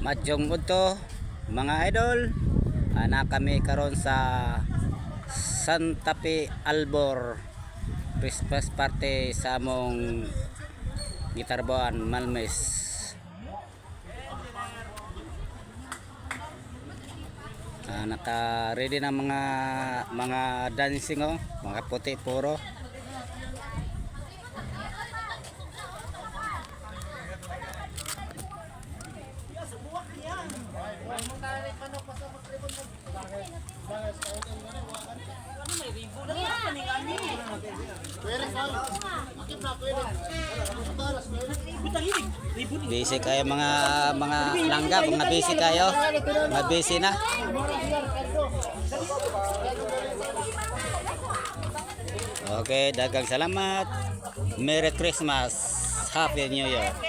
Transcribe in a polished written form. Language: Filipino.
Madjong udto mga idol, ana kami karon sa Santa Fe Albor Christmas party sa among Gitarbuan Malmes. Naka ready na mga dancing, mga puti puro. Busy kayo mga langga, mga busy kayo. Mga busy na. Okay, dagang salamat. Merry Christmas. Happy New Year.